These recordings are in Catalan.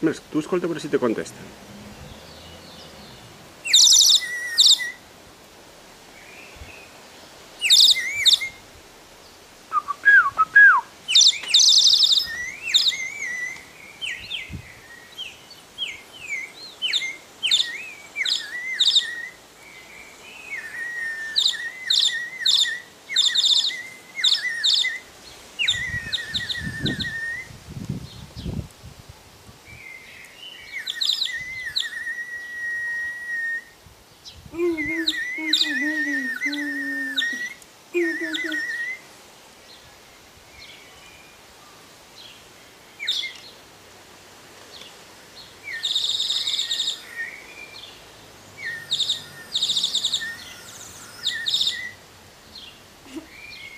Més, tu escolta a veure si te contesta.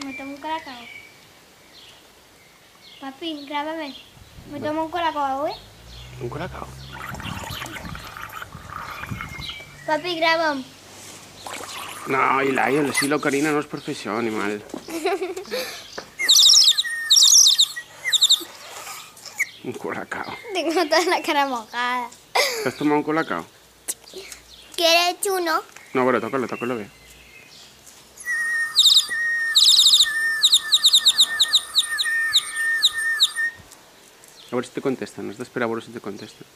Me tomo un colacao. Papi, grábame. Me tomo un colacao, ¿eh? Un colacao. Papi, grábame. No, Ilaia, la Silo Karina no és per fer això, animal. Un colacao. Tengo toda la cara mojada. ¿T'has tomat un colacao? ¿Quieres uno? No, a veure, toca-lo bé. A veure si te contesten, has d'esperar a veure si te contesten.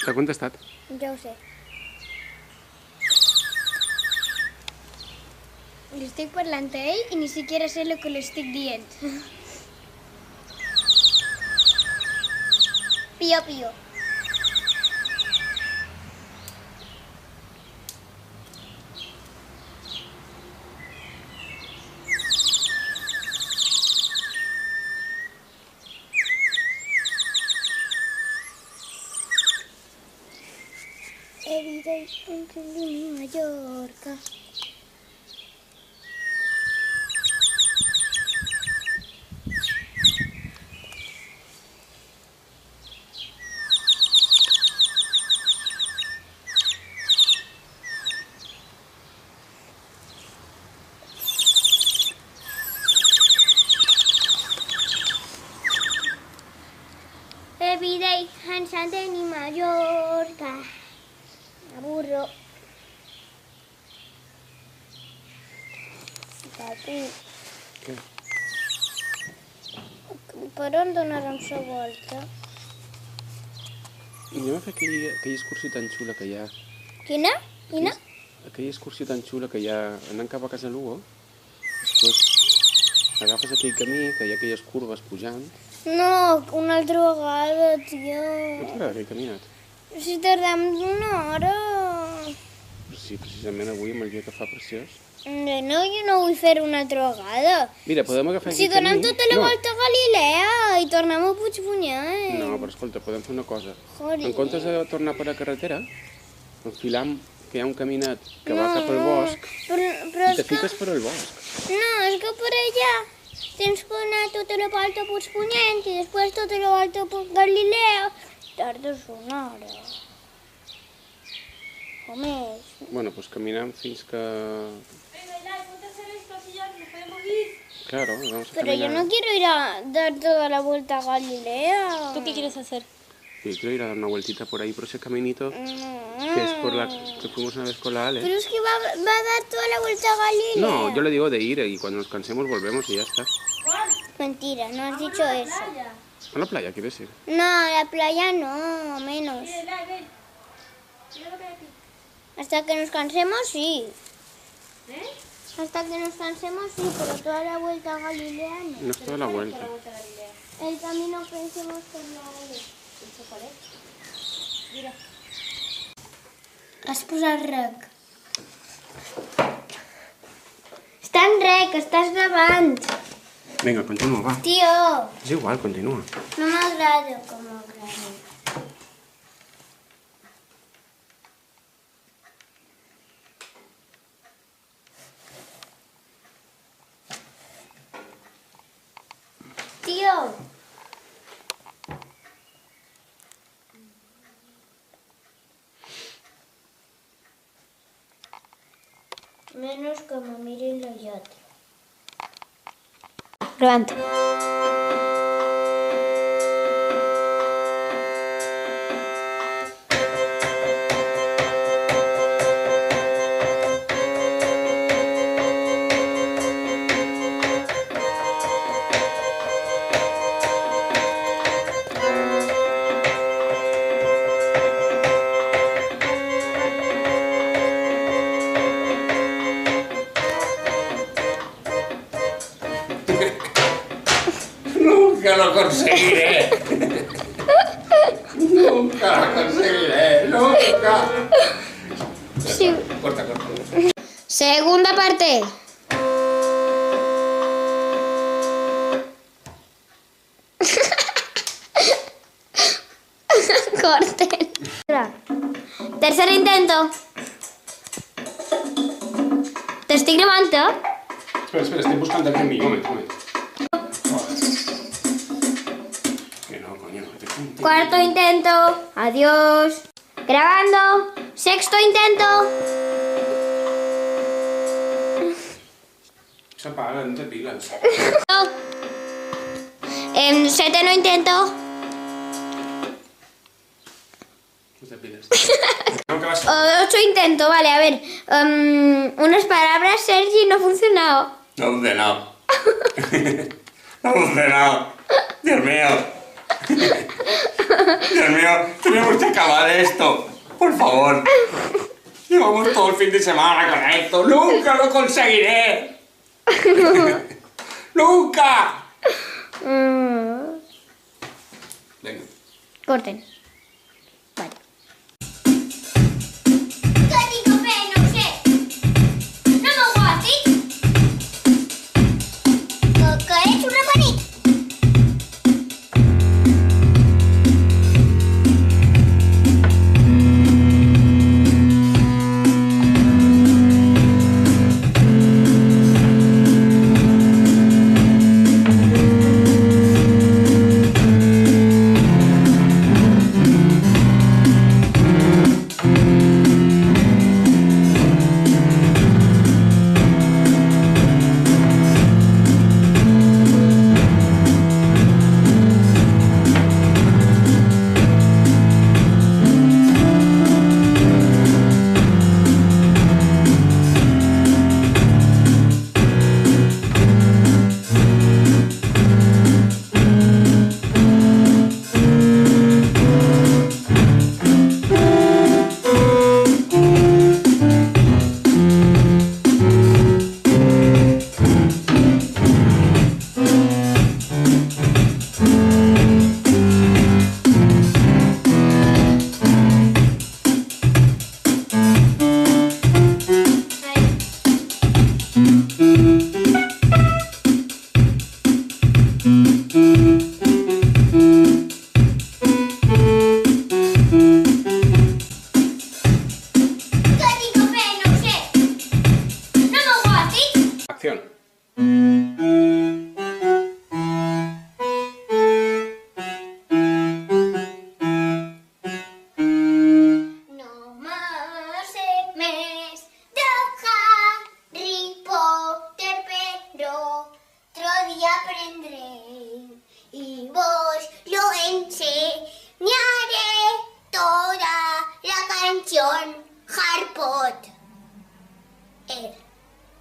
T'ha contestat? Ja ho sé. Li estic parlant a ell i ni siquiera sé el que li estic dient. Pío, pío. Evidente en Mallorca. Everyday en Santeni, Mallorca. Aburro. Papi. Què? Per on donarem la volta? I anem a fer aquella excursió tan xula que hi ha. Quina? Quina? Aquella excursió tan xula que hi ha anant cap a casa Lugo. Després agafes aquell camí, que hi ha aquelles curves pujant. No, una altra vegada, tio. No t'agrada aquell caminat? Si tardem una hora... Però sí, precisament avui, amb el dia que fa preciós. No, jo no vull fer una altra vegada. Mira, podem agafar Si aquell camí... donem tota la volta a Galilea i tornem a Puigpunyent. No, però escolta, podem fer una cosa. Joder. En comptes de tornar per la carretera, enfilam que hi ha un caminat que va cap al bosc però i te fiques per al bosc. No, és que per allà tens que anar tota la volta a Puigpunyent i després tota la volta a Galilea. Tardes una hora. O més. Bueno, pues caminar fins que... Venga, Eli, ponte a hacer esto, así ya nos podemos ir. Claro, vamos a Pero caminar. yo no quiero ir a dar toda la vuelta a Galilea. ¿Tú qué quieres hacer? Yo quiero ir a dar una vueltita por ahí, por ese caminito que es por la que fuimos una vez con la Ale. Pero es que va a dar toda la vuelta a Galilea. No, yo le digo de ir y cuando nos cansemos volvemos y ya está. Mentira, no has dicho eso. A la playa, ¿quieres ir? No, a la playa no, menos. Eli, ven. Mira lo que hay aquí. Hasta que nos cansemos, sí. ¿Eh? Hasta que nos cansemos, sí, pero toda la vuelta a Galilea no. No es toda la vuelta. La vuelta a Galilea. El camino que hicimos con la Ale. ¿Eso cuál es? Mira. Has posat rec. Està en rec, estàs gravant. Venga, continúa, va. Tio, Es igual, continúa. no m'agrada com ho graves. Menos como miren los otros. Levanta. Nunca lo conseguiré. Nunca lo conseguiré. Nunca. Sí. Corta, corta. Segunda parte. Corten. Tercer intento. Te estoy grabando. Espera, estoy buscando aquí en mi momento. Que no, coño, no te cuento. Cuarto intento. Adiós. Grabando. Sexto intento. Se apaga, no te pilas. Séptimo intento. No te pilas. No, que vas. Ocho intento, vale, a ver. Unas palabras, Sergi, no ha funcionado. No ha funcionado. No ha funcionado. Dios mío. Dios mío, tenemos que acabar esto. Por favor. Llevamos todo el fin de semana con esto. ¡Nunca lo conseguiré! ¡Nunca! Venga. Corten.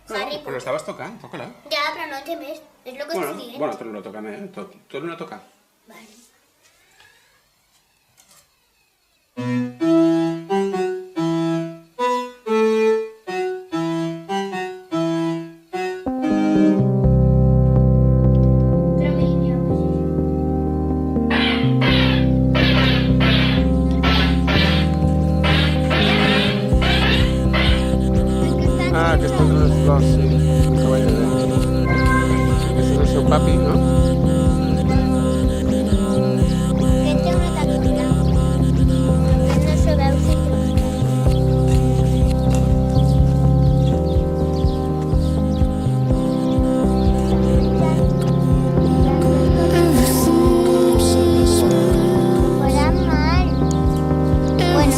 Vale. Pues lo estabas tocando, tócala. Ya, pero no temes. Es lo que estoy diciendo. Bueno, tú no lo tocas, tú no lo tocas. Vale. Ah, que estos son los caballos de... Este es el seu papi, ¿no? Que té una tacona. No se veu si té una Hola, Mar. Bueno.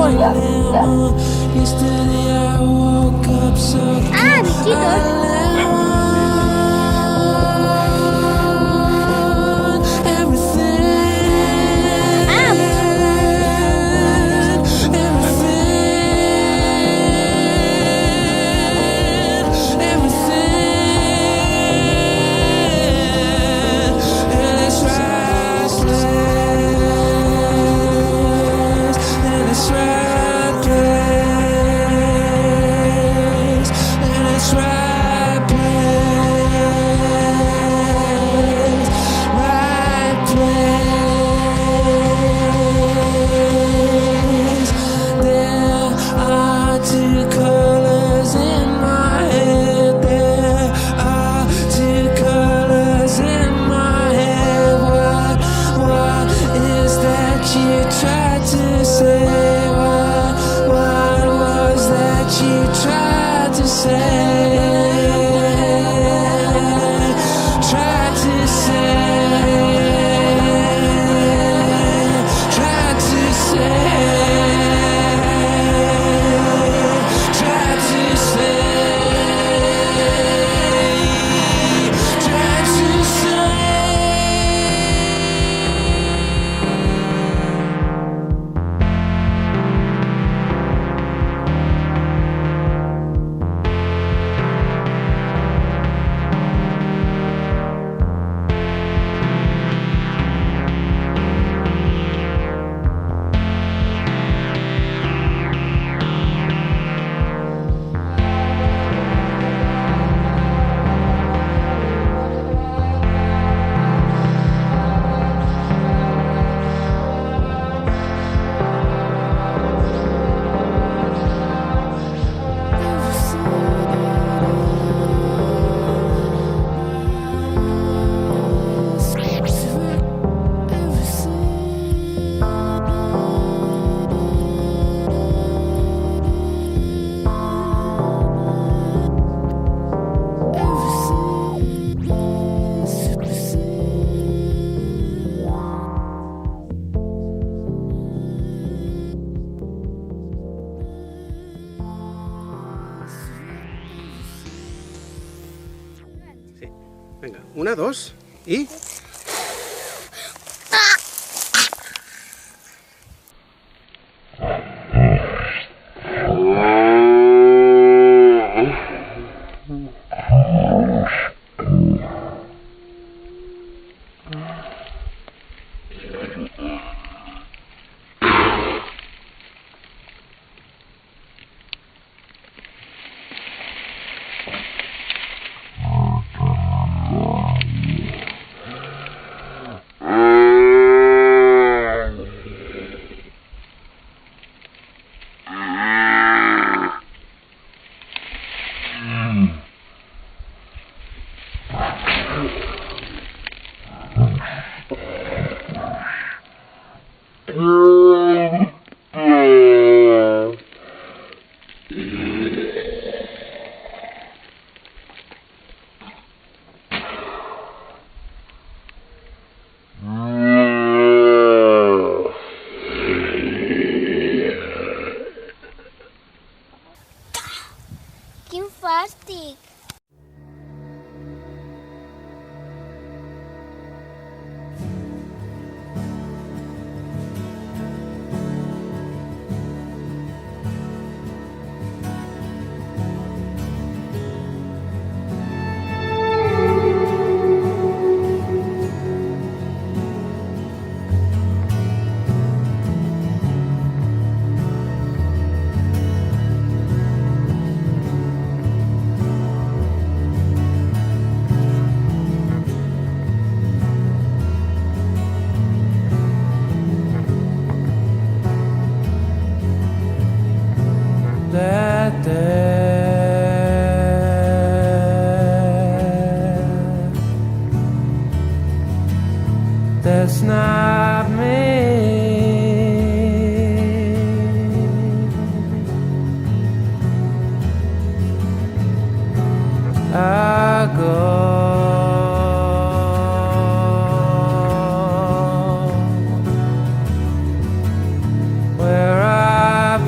Hola. Ah, bichitos. Venga, 1, 2 y... Quin fàstic. That's not me. I go where I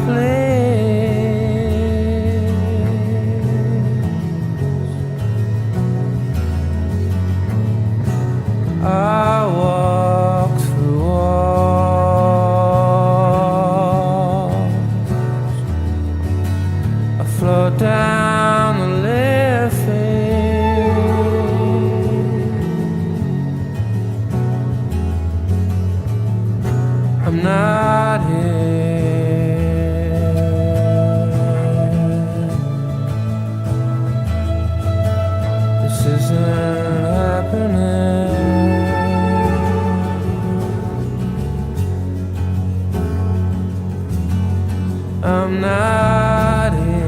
I'm not here.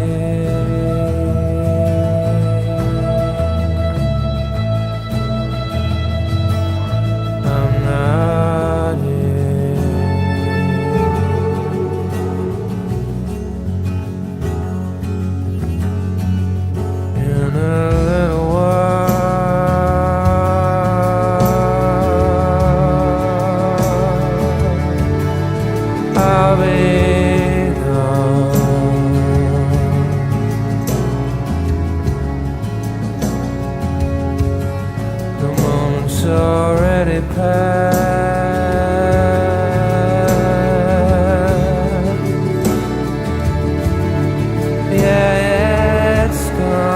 I'm not here. In a little while, I'll be gone. The moment's already passed. Yeah, it's gone.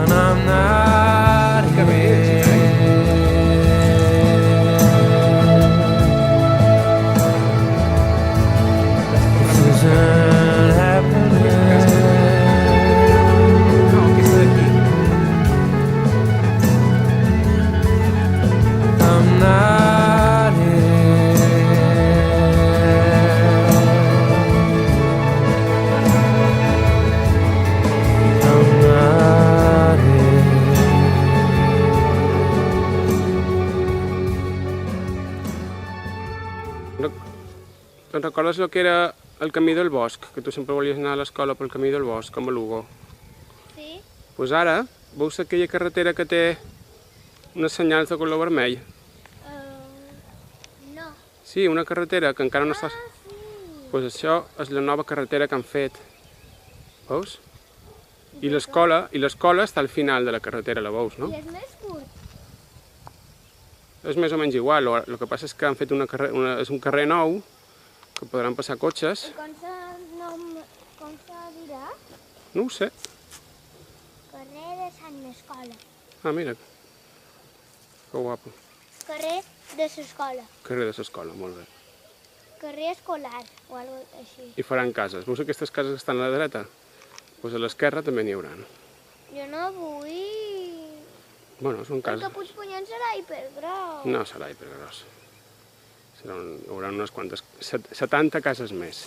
And I'm not here. This isn't happening. No, aquesta d'aquí. I'm not here. I'm not here. Te'n recordes el que era el camí del bosc? Que tu sempre volies anar a l'escola pel camí del bosc, com a Lugo. Sí? Doncs ara, veus aquella carretera que té unes senyals de color vermell? No. Sí, una carretera que encara no està... Sí. Doncs això és la nova carretera que han fet. Veus? I l'escola està al final de la carretera, la veus, no? I és més curt. És més o menys igual, el que passa és que han fet és un carrer nou, que podran passar cotxes. I com se dirà? No ho sé. Carrer de Sant Escola. Ah, mira. Que guapo. Carrer de l'escola. Carrer de l'escola, molt bé. Carrer escolar o alguna cosa així. I faran cases. Veus aquestes cases que estan a la dreta? Doncs a l'esquerra també n'hi haurà. Jo no vull... Bueno, són Perquè cases. Puigpunyent serà hipergros. No serà hipergros. Hi haurà unes quantes... 70 cases més.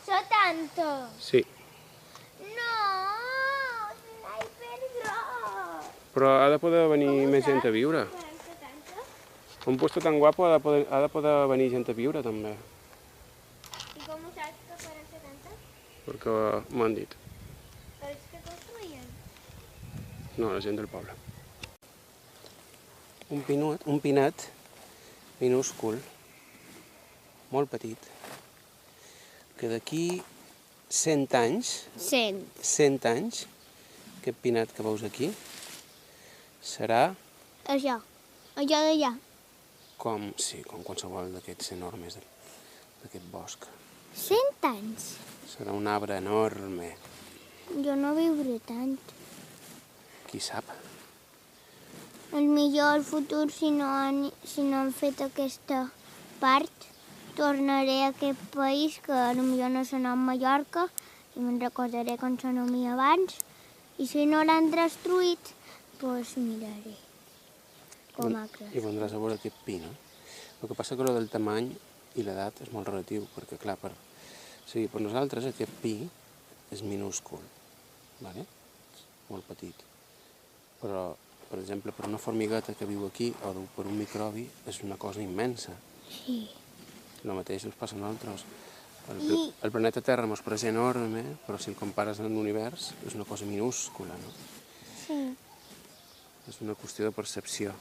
70. Sí. No, serà hipergros. Però ha de poder venir més gent a viure. Faran 70? Un puesto tan guapo ha de poder venir gent a viure, també. I com ho saps que faran 70? Perquè m'ho han dit. Els que construïen. No, la gent del poble. Un pinet minúscul, molt petit, que d'aquí 100 anys, 100. 100 anys, aquest pinet que veus aquí, serà Això. Allò d'allà. com qualsevol d'aquests enormes d'aquest bosc. 100 anys. Serà un arbre enorme, Jo no viuré tant. qui sap. El millor al futur, si no han fet aquesta part, tornaré a aquest país, que potser no se nom Mallorca, i me'n recordaré com se nomia abans, i si no l'han destruït, doncs miraré com ha I crescut. vendràs a veure aquest pi, no? El que passa que del tamany i l'edat és molt relatiu, perquè clar, per nosaltres aquest pi és minúscul, vale? Molt petit. Però, per exemple, per una formigueta que viu aquí o per un microbi és una cosa immensa. Sí. El mateix us passa a nosaltres. El planeta Terra mos pareix enorme, però si el compares amb l'univers és una cosa minúscula, no? Sí. És una qüestió de percepció.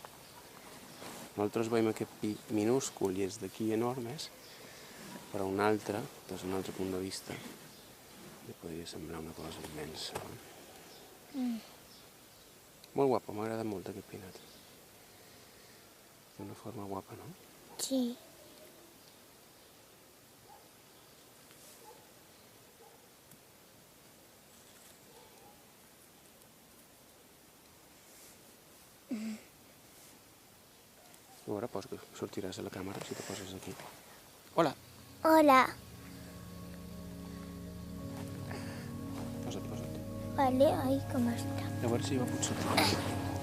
Nosaltres veiem aquest pi minúscul i és d'aquí enormes, però un altre, des d'un altre punt de vista, li podria semblar una cosa immensa. Molt guapa, m'ha agradat molt aquest pinet. D'una forma guapa, no? Sí. A veure, sortiràs a la càmera si te poses aquí. Hola! Hola. Posa't. Vale, ai, com està. A veure si va potser.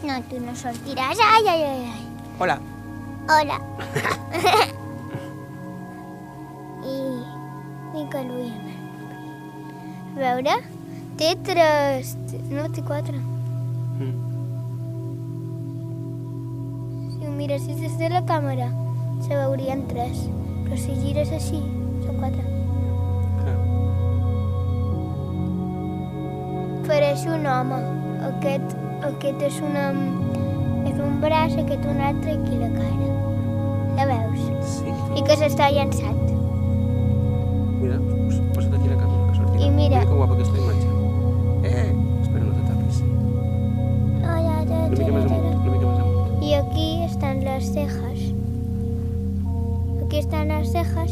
No, tu no sortiràs. Ai, ai, ai, ai. Hola. Hola. I que l'ho a veure, té 3... No, té 4. Si ho mires des de la càmera, se veurien 3. Però si gires així, són 4. Pareix un home. Aquest és un braç, aquest un altre i aquí la cara. La veus? Sí. I que s'està llançant. Mira, posa't aquí la càmera, que sortirà. I mira. Que guapa aquesta imatge. Espera, no te tapis. Una mica més amunt. I aquí estan les cejas. Aquí estan les cejas